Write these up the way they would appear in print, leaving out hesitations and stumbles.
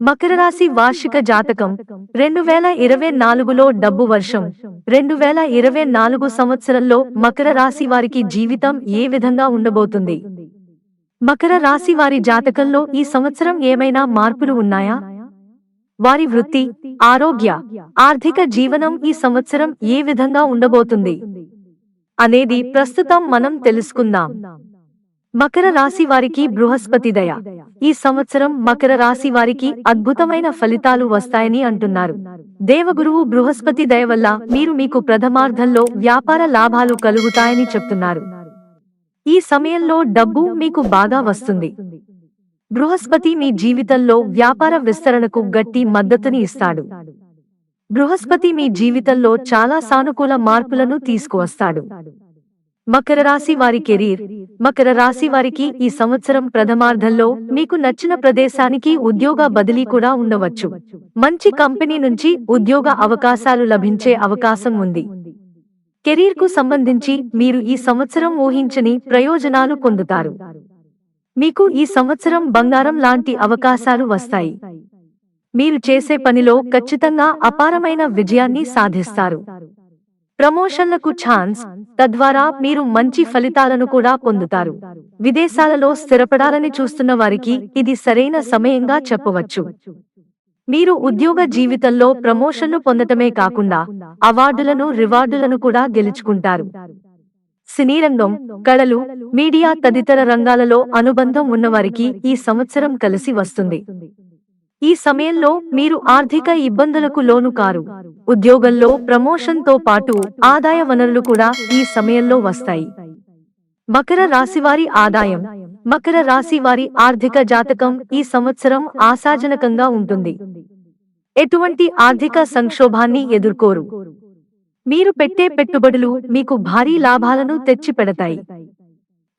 మకర రాశి వార్షిక జాతకం 2024లో డబ్బు వర్షం 2024 సంవత్సరంలో మకర రాశి వారికి జీవితం ఏ విధంగా ఉండబోతుంది? మకర రాశి వారి జాతకంలో ఈ సంవత్సరం ఏమైనా మార్పులు ఉన్నాయా? వారి వృత్తి, ఆరోగ్య, ఆర్థిక జీవనం ఈ సంవత్సరం ఏ విధంగా ఉండబోతుంది అనేది ప్రస్తుతం మనం తెలుసుకుందాం. మకర రాశి వారికి బృహస్పతి దయ. ఈ సంవత్సరం మకర రాశి వారికి అద్భుతమైన ఫలితాలు వస్తాయని అంటున్నారు. దేవగురువు బృహస్పతి దయ వల్ల మీకు ప్రథమార్థంలో వ్యాపార లాభాలు కలుగుతాయని చెప్తున్నారు. ఈ సమయంలో డబ్బు మీకు బాగా వస్తుంది. బృహస్పతి మీ జీవితంలో వ్యాపార విస్తరణకు గట్టి మద్దతుని ఇస్తాడు. బృహస్పతి మీ జీవితంలో చాలా సానుకూల మార్పులను తీసుకువస్తాడు. మకర రాశి వారి కెరీర్. మకర రాశి వారికి ఈ సంవత్సరం ప్రథమార్థంలో మీకు నచ్చిన ప్రదేశానికి ఉద్యోగ బదిలీ కూడా ఉండవచ్చు. మంచి కంపెనీ నుంచి ఉద్యోగ అవకాశాలు లభించే అవకాశం ఉంది. కెరీర్ కు సంబంధించి మీరు ఈ సంవత్సరం ఊహించని ప్రయోజనాలు పొందుతారు. మీకు ఈ సంవత్సరం బంగారం లాంటి అవకాశాలు వస్తాయి. మీరు చేసే పనిలో ఖచ్చితంగా అపారమైన విజయాన్ని సాధిస్తారు. ప్రమోషన్లకు ఛాన్స్, తద్వారా మీరు మంచి ఫలితాలను కూడా పొందుతారు. విదేశాలలో స్థిరపడాలని చూస్తున్న వారికి ఇది సరైన సమయంగా చెప్పవచ్చు. మీరు ఉద్యోగ జీవితంలో ప్రమోషన్లు పొందటమే కాకుండా అవార్డులను, రివార్డులను కూడా గెలుచుకుంటారు. సినీ రంగం, కళలు, మీడియా తదితర రంగాలలో అనుబంధం ఉన్నవారికి ఈ సంవత్సరం కలిసి వస్తుంది. ఈ సమయంలో మీరు ఆర్థిక ఇబ్బందులకు లోను కారు. ఉద్యోగంలో ప్రమోషన్తో పాటు ఆదాయ వనరులు కూడా ఈ సమయంలో వస్తాయి. మకర రాశివారి ఆదాయం. మకర రాశి వారి ఆర్థిక జాతకం ఈ సంవత్సరం ఆశాజనకంగా ఉంటుంది. ఎటువంటి ఆర్థిక సంక్షోభాన్ని ఎదుర్కోరు. మీరు పెట్టే పెట్టుబడులు మీకు భారీ లాభాలను తెచ్చిపెడతాయి.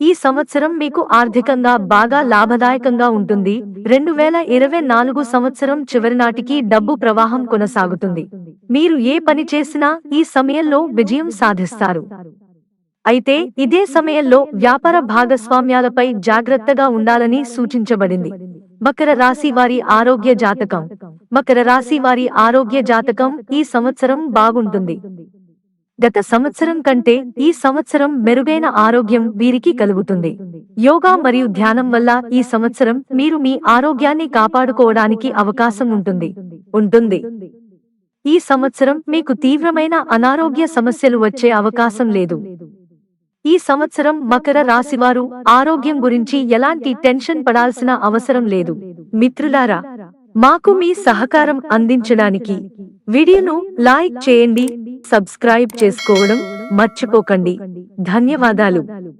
ఈ సంవత్సరం మీకు ఆర్థికంగా బాగా లాభదాయకంగా ఉంటుంది. 2024 సంవత్సరం చివరి నాటికి డబ్బు ప్రవాహం కొనసాగుతుంది. మీరు ఏ పని చేసినా ఈ సమయంలో విజయం సాధిస్తారు. అయితే ఇదే సమయంలో వ్యాపార భాగస్వామ్యాలపై జాగ్రత్తగా ఉండాలని సూచించబడింది. మకర రాశి వారి ఆరోగ్య జాతకం. మకర రాశి వారి ఆరోగ్య జాతకం ఈ సంవత్సరం బాగుంటుంది. గత సంవత్సరం కంటే ఈ సంవత్సరం మెరుగైన ఆరోగ్యం వీరికి కలుగుతుంది. యోగా మరియు ధ్యానం వల్ల ఈ సంవత్సరం మీరు మీ ఆరోగ్యాన్ని కాపాడుకోవడానికి అవకాశం ఉంటుంది. ఈ సంవత్సరం మీకు తీవ్రమైన అనారోగ్య సమస్యలు వచ్చే అవకాశం లేదు. ఈ సంవత్సరం మకర రాశివారు ఆరోగ్యం గురించి ఎలాంటి టెన్షన్ పడాల్సిన అవసరం లేదు. మిత్రులారా, మాకు మీ సహకారం అందించడానికి వీడియోను లైక్ చేయండి, సబ్స్క్రైబ్ చేసుకోవడం మర్చిపోకండి. ధన్యవాదాలు.